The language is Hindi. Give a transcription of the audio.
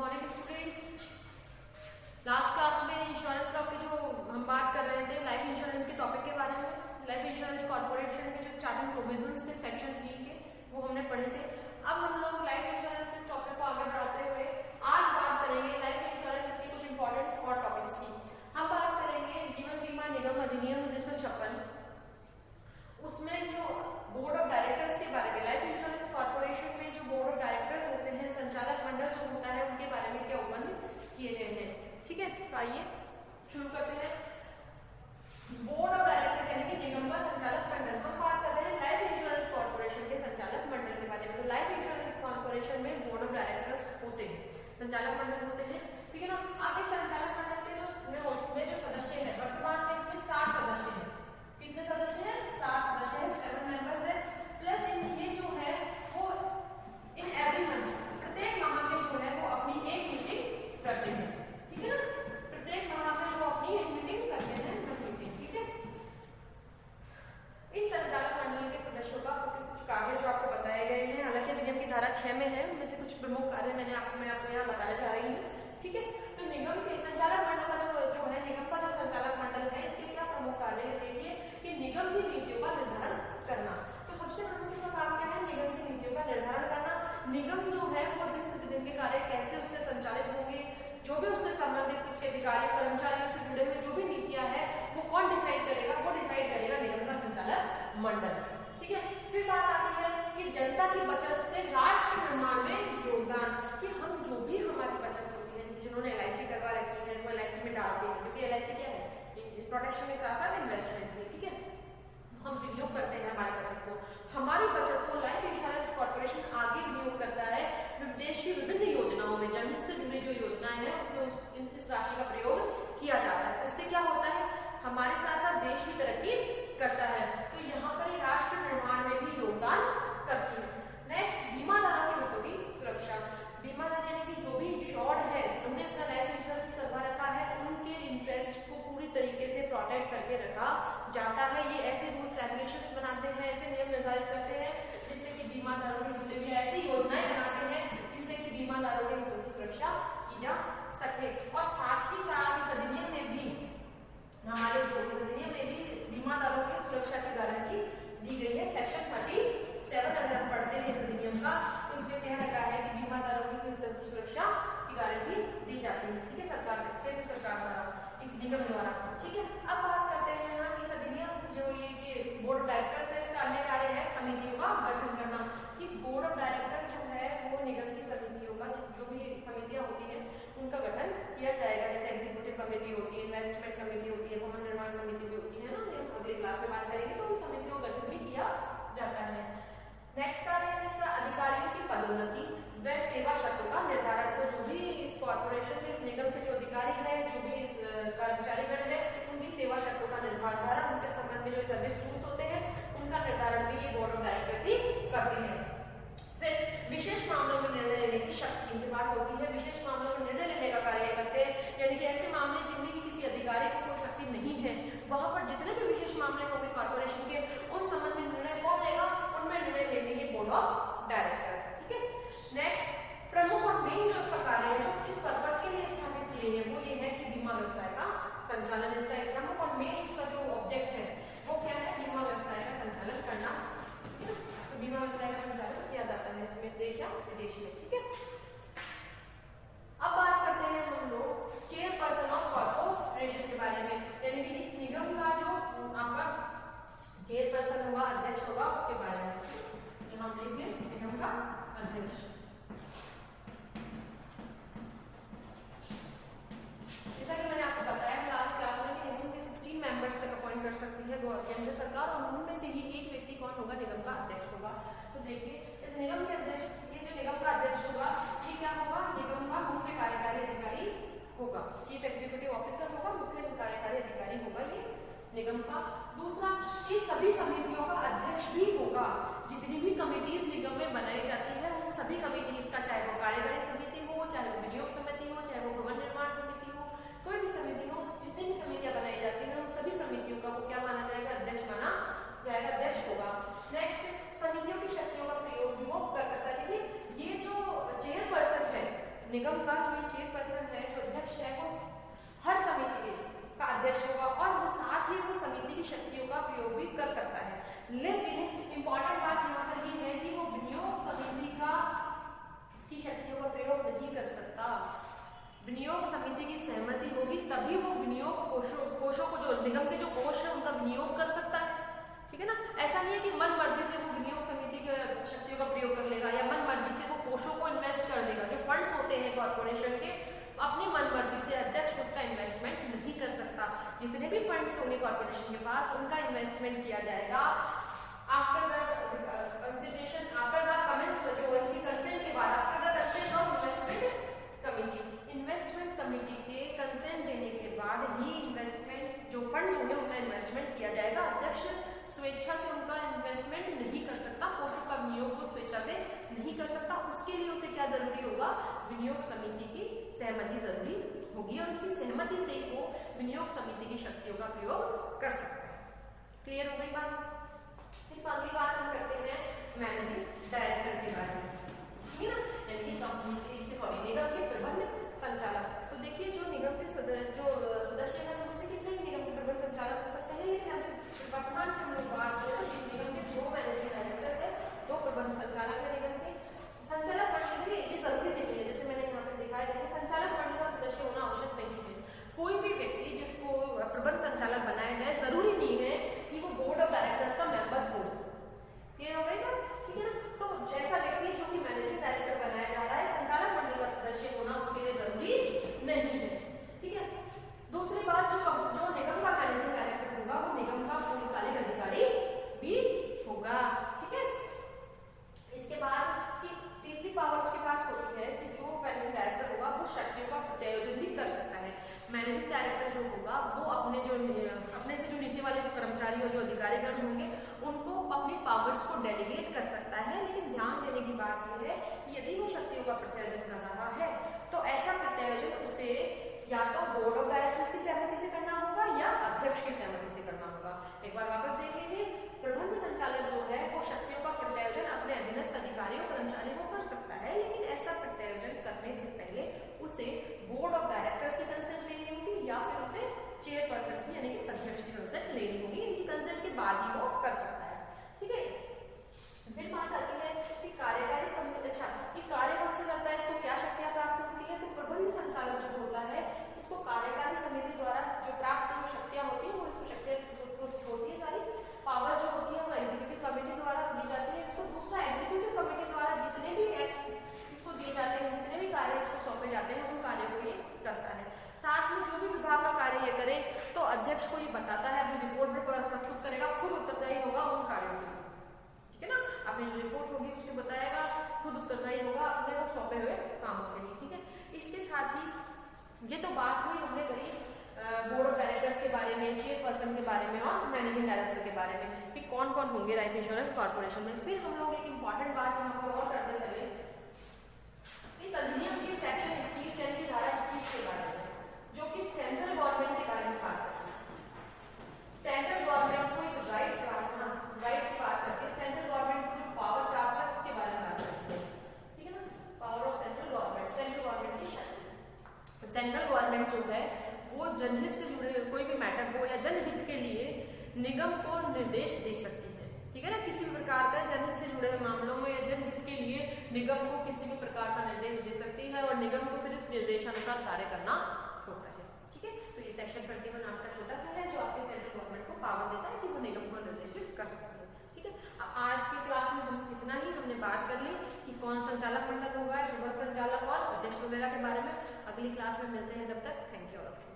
Morning students. लास्ट क्लास में इंश्योरेंस लॉ के जो हम बात कर रहे थे लाइफ इंश्योरेंस के टॉपिक के बारे में, लाइफ इंश्योरेंस कॉर्पोरेशन के जो स्टार्टिंग प्रोविजंस थे सेक्शन 3 के वो हमने पढ़े थे। अब हम लोग लाइफ इंश्योरेंस के टॉपिक को आगे बढ़ाते हुए आज बात करेंगे लाइफ इंश्योरेंस के कुछ इंपॉर्टेंट और टॉपिक्स की। हम बात करेंगे जीवन बीमा निगम अधिनियम 1956, उसमें जो बोर्ड ऑफ डायरेक्टर्स के बारे में, लाइफ इंश्योरेंस कॉर्पोरेशन में जो बोर्ड ऑफ डायरेक्टर्स होते हैं, संचालक मंडल जो होता है, उनके बारे में क्या उपबंध किए गए हैं। ठीक है, तो आइए शुरू करते हैं। बोर्ड ऑफ डायरेक्टर्स यानी कि निगम का संचालक मंडल। हम बात कर रहे हैं लाइफ इंश्योरेंस कॉर्पोरेशन के संचालक मंडल के बारे में। तो लाइफ इंश्योरेंस कॉर्पोरेशन में बोर्ड ऑफ डायरेक्टर्स होते हैं, संचालक मंडल होते हैं, ठीक है ना। आगे संचालक मंडल के जो सदस्य हैं, वर्तमान में इसमें 7 सदस्य हैं। कितने सदस्य हैं? 7 सदस्य हैं, 7 मेंबर्स है। प्लस ये जो है वो इन एवरी मंथ, प्रत्येक माह में जो है वो अपनी एक मीटिंग करते हैं, ठीक है ना। प्रत्येक माह में वो अपनी एक मीटिंग करते हैं, मीटिंग, ठीक है। इस संचालक मंडल के सदस्यों का कुछ कार्य जो आपको बताए गए हैं, हालांकि निगम की धारा 6 में है, उनमें से कुछ प्रमुख कार्य मैं आपको यहाँ बताने जा रही हूँ, ठीक है। तो निगम के संचालक मंडल का जो है, निगम का जो संचालक मंडल है, इसके क्या प्रमुख कार्य है? देखिए कि निगम की नीतियों का निर्धारण करना। तो सबसे प्रमुख इसका काम क्या है? निगम की नीतियों का निर्धारण करना। निगम जो है वो दिन प्रतिदिन के कार्य कैसे उससे संचालित होंगे, जो भी उससे संबंधित उसके अधिकारी कर्मचारियों से जुड़े हुए जो भी नीतियां हैं वो कौन डिसाइड करेगा? वो डिसाइड करेगा निगम का संचालक मंडल, ठीक है। फिर बात आती है कि जनता की बचत से राष्ट्र निर्माण में योगदान, कि हम जो भी हमारी बचत होती है, जैसे जिन्होंने LIC करवा रखी है वो LIC में डालते हैं, क्योंकि LIC क्या है? प्रोटेक्शन के साथ साथ इन्वेस्टमेंट है, ठीक है। हम विनियोग करते हैं हमारी बचत को, हमारी बचत को लाइफ इंश्योरेंस कॉर्पोरेशन आगे विनियोग करता है देश की विभिन्न योजनाओं में। जनहित से जुड़ी जो योजनाएं हैं उसमें इस राशि का प्रयोग किया जाता है। तो इससे क्या होता है? हमारे साथ साथ देश की तरक्की करता है। तो यहाँ पर राष्ट्र निर्माण में भी योगदान करती है। नेक्स्ट, बीमाधारकों के हितों की सुरक्षा। बीमाधारी यानी कि जो भी इंश्योर्ड है, जिन्होंने अपना लाइफ इंश्योरेंस करवा रखा है, उनके इंटरेस्ट को पूरी तरीके से प्रोटेक्ट करके रखा जाता है। ये ऐसे रूल्स रेगुलेशंस बनाते हैं, ऐसे नियम निर्धारित करते हैं जिससे कि बीमाधारकों के हितों की, ऐसी योजनाएं बनाते हैं जिससे कि बीमाधारकों के हितों की सुरक्षा की जा सके। और साथ ही साथ इस अधिनियम में भी हमारे जो इस अधिनियम में भी बीमाधारकों की सुरक्षा की गारंटी दी गई है। सेक्शन 37 अगर हम पढ़ते हैं इस अधिनियम का, तो उसमें कह रखा है कि बीमाधारकों के हितों की सुरक्षा की गारंटी दी जाती है, ठीक है, सरकार द्वारा, इस निगम द्वारा, ठीक है। अब बात करते हैं यहाँ इस अधिनियम जो ये बोर्ड ऑफ डायरेक्टर्स है, इसका अन्य कार्य है समितियों का गठन करना। कि बोर्ड ऑफ डायरेक्टर जो है वो निगम की समितियों का, जो भी समितियां होती हैं उनका गठन किया जाएगा। जैसे एग्जीक्यूटिव कमेटी होती है, इन्वेस्टमेंट कमेटी होती है, भवन निर्माण समिति भी होती है ना, ये अगली क्लास में बात करेंगे। तो उन समितियों का गठन भी किया जाता है। नेक्स्ट कार्य है इसका अधिकारियों की पदोन्नति व सेवा शर्तों का निर्धारण। तो जो भी इस कॉर्पोरेशन में, इस निगम के जो अधिकारी है, जो भी कर्मचारीगण है, उनकी सेवा शर्तों का निर्धारण, उनके संबंध में जो सर्विस रूल्स होते हैं उनका निर्धारण भी ये बोर्ड ऑफ डायरेक्टर्स ही करते हैं। फिर विशेष मामलों में निर्णय लेने की शक्ति इनके पास होती है। विशेष मामलों में निर्णय लेने का कार्य करते हैं, यानी कि ऐसे मामले जिनमें कि किसी अधिकारी को कोई शक्ति नहीं है, वहां पर जितने भी विशेष मामले होंगे कॉर्पोरेशन के, उन संबंध में निर्णय कौन लेगा? उनमें निर्णय लेंगे बोर्ड ऑफ डायरेक्टर्स, ठीक है। नेक्स्ट, प्रमुख और मेन जो उसका कार्य है, जो जिस पर्पस के लिए स्थापित किए हैं, वो ये है कि बीमा व्यवसाय का संचालन। इसका एक प्रमुख और मेन इसका जो ऑब्जेक्ट है वो क्या है? बीमा व्यवसाय का संचालन करना। तो बीमा व्यवसाय का संचालन किया जाता है इसमें देश या विदेश में, ठीक है। अब बात करते हैं हम लोग चेयरपर्सन ऑफ कॉर्पोरेशन के बारे में, यानी कि इस निगम का जो आपका चेयरपर्सन होगा, अध्यक्ष होगा, उसके बारे में यहाँ लिखिए निगम का अध्यक्ष। जैसा कि मैंने आपको बताया लास्ट क्लास में कि निगम के 16 मेंबर्स तक अपॉइंट कर सकती है केंद्र सरकार, और उनमें से ही एक व्यक्ति कौन होगा? निगम का अध्यक्ष होगा। तो देखिए इस निगम के अध्यक्ष, ये जो निगम का अध्यक्ष होगा, ये क्या होगा? निगम का मुख्य कार्यकारी अधिकारी होगा, चीफ एग्जीक्यूटिव ऑफिसर होगा, मुख्य कार्यकारी अधिकारी होगा ये निगम का। दूसरा, ये सभी समितियों का अध्यक्ष भी होगा। जितनी भी कमिटीज निगम में बनाई जाती है, उन सभी कमिटीज का, चाहे वो कार्यकारी समिति हो, चाहे वो विनियोग समिति हो, चाहे वो भवन निर्माण समिति हो, कोई भी समिति हो, जितनी भी समितियां बनाई जाती हैं उन सभी समितियों का वो क्या माना जाएगा? अध्यक्ष माना जाएगा, अध्यक्ष होगा। नेक्स्ट, समितियों की शक्तियों का प्रयोग भी वो कर सकता है। देखिए ये जो चेयरपर्सन है निगम का जो चेयरपर्सन है, जो अध्यक्ष है, वो हर समिति का अध्यक्ष होगा और वो साथ ही वो समिति की शक्तियों का प्रयोग भी कर सकता है। लेकिन इम्पॉर्टेंट बात यहाँ पर ये है कि वो विनियोग समिति की शक्तियों का प्रयोग नहीं कर सकता। विनियोग समिति की सहमति होगी तभी वो विनियोग कोषों को, जो निगम के जो कोष है उनका विनियोग कर सकता है। ठीक है ना, ऐसा नहीं है कि मन मर्जी से वो विनियोग समिति की शक्तियों का प्रयोग कर लेगा या मन मर्जी से वो कोषों को इन्वेस्ट कर देगा। जो फंड्स होते हैं कॉर्पोरेशन के, अपनी मन मर्जी से अध्यक्ष उसका इन्वेस्टमेंट नहीं कर सकता। जितने भी फंड्स होंगे कॉर्पोरेशन के पास, उनका इन्वेस्टमेंट किया जाएगा after the consideration, after the comments, जो इनकी कंसेंट के बाद, after the consent of investment committee. Investment committee के कंसेंट देने के बाद ही इन्वेस्टमेंट, जो फंड्स होंगे उनका इन्वेस्टमेंट किया जाएगा। अध्यक्ष स्वेच्छा से उनका इन्वेस्टमेंट नहीं कर सकता, कोषों का विनियोग वो स्वेच्छा से नहीं कर सकता। उसके लिए उसे क्या जरूरी होगा, विनियोग समिति की सहमति जरूरी होगी और उनकी सहमति से ही वो विनियोग समिति की शक्तियों का प्रयोग कर सकता है। क्लियर हो गई बात? फिर अगली बात हम करते हैं मैनेजिंग डायरेक्टर के बारे में, ठीक है ना, यानी कि कंपनी के, निगम के प्रबंध संचालक। तो देखिए जो निगम के सदस्य हैं उनसे कितने ही निगम के प्रबंध संचालक हो सकते हैं, लेकिन अभी वर्तमान में हम लोग बात करें तो निगम के 2 मैनेजिंग डायरेक्टर्स है, 2 प्रबंध संचालक है निगम के। संचालक मंडली ये जरूरी नहीं है, जैसे मैंने यहाँ पे दिखाया था, संचालक मंडली का सदस्य होना आवश्यक नहीं है। कोई भी व्यक्ति जिसको प्रबंध संचालक बनाया जाए, जरूरी नहीं है कि वो बोर्ड ऑफ डायरेक्टर्स का मेंबर हो। क्लियर हो गई बात? ठीक है ना, तो जैसा व्यक्ति जो कि मैनेजिंग डायरेक्टर बनाया जा रहा है, संचालक मंडली का सदस्य होना उसके लिए जरूरी नहीं है। ठीक है, दूसरी बात, जो निगम का मैनेजिंग डायरेक्टर होगा वो निगम का पूर्णकालिक अधिकारी भी होगा। ठीक है, इसके बाद की तीसरी पावर उसके पास होती है कि जो मैनेजिंग डायरेक्टर होगा वो शक्तियों का प्रत्यायोजन भी कर सकता है। मैनेजिंग डायरेक्टर जो होगा वो अपने से जो नीचे वाले जो कर्मचारी और जो अधिकारीगण होंगे उनको अपनी पावर्स को डेलीगेट कर सकता है। लेकिन ध्यान देने की बात यह है कि यदि वो शक्तियों का प्रत्यायोजन कर रहा है तो ऐसा प्रत्यायोजन उसे या तो बोर्ड ऑफ डायरेक्टर्स की सहमति से करना होगा या अध्यक्ष की सहमति से करना होगा। एक बार वापस देख लीजिए, प्रबंध संचालक जो है वो शक्तियों का प्रत्यायोजन अपने अधीनस्थ अधिकारियों कर्मचारियों को कर सकता है, लेकिन ऐसा प्रत्यायोजन करने से पहले उसे बोर्ड ऑफ डायरेक्टर्स की कंसेंट लेनी होगी या फिर उसे चेयरपर्सन की यानी कि अध्यक्ष की कंसेंट लेनी होगी। इनकी कंसेंट के बाद ही वो कर सकता है। ठीक है, फिर बात आती है कि कार्यकारी समिति कि कार्य कौन से करता है, इसको क्या शक्तियां प्राप्त होती है। तो प्रबंध संचालक जो होता है इसको कार्यकारी समिति द्वारा जो प्राप्त जो शक्तियां होती है वो इसको शक्तियां होती है, सारी पावर जो होती है वो एग्जीक्यूटिव कमेटी द्वारा दी जाती है इसको। दूसरा, एग्जीक्यूटिव कमेटी द्वारा जितने भी एक्ट इसको दिए जाते हैं, जितने भी कार्य इसको सौंपे जाते हैं उन कार्यों को ये करता है। साथ में जो भी विभाग का कार्य ये करे तो अध्यक्ष को ये बताता है, अपनी रिपोर्ट प्रस्तुत करेगा, खुद उत्तरदायी होगा उन कार्यों के लिए। ठीक है ना, अपनी जो रिपोर्ट होगी उसको बताएगा, खुद उत्तरदायी होगा अपने को सौंपे हुए कामों के लिए। ठीक है, इसके साथ ही ये तो बात हुई हमने करी बोर्ड ऑफ डायरेक्टर्स के बारे में, चेयरपर्सन के बारे में और मैनेजिंग डायरेक्टर के बारे में कि कौन कौन होंगे लाइफ इंश्योरेंस कॉर्पोरेशन में। फिर हम लोग एक इंपॉर्टेंट बात यहाँ पर और करते चले, इस अधिनियम के सेक्शन 21 यानी कि धारा 21 के बारे में, जो कि सेंट्रल गवर्नमेंट के बारे में बात करती है। सेंट्रल गवर्नमेंट को एक राइट की बात करती है, सेंट्रल गवर्नमेंट को जो पावर प्राप्त है उसके बारे में बात करती है। ठीक है ना, पावर ऑफ सेंट्रल गवर्नमेंट की शक्ति। सेंट्रल गवर्नमेंट जो है वो जनहित से जुड़े कोई भी मैटर हो या जनहित के लिए निगम को निर्देश दे सकती है। ठीक है ना, किसी भी प्रकार का जनहित से जुड़े हुए मामलों में या जनहित के लिए निगम को किसी भी प्रकार का निर्देश दे सकती है और निगम को फिर इस निर्देशानुसार कार्य करना होता है। ठीक है, तो ये सेक्शन 21 आपका छोटा सा है जो आपके सेंट्रल गवर्नमेंट को पावर देता है कि वो निगम को निर्देशित कर सकते हैं। ठीक है, आज की क्लास में हम इतना ही हमने बात कर ली कि कौन संचालक मंडल होगा, प्रबंध संचालक और अध्यक्ष वगैरह के बारे में। अगली क्लास में मिलते हैं, तब तक thank you all of you.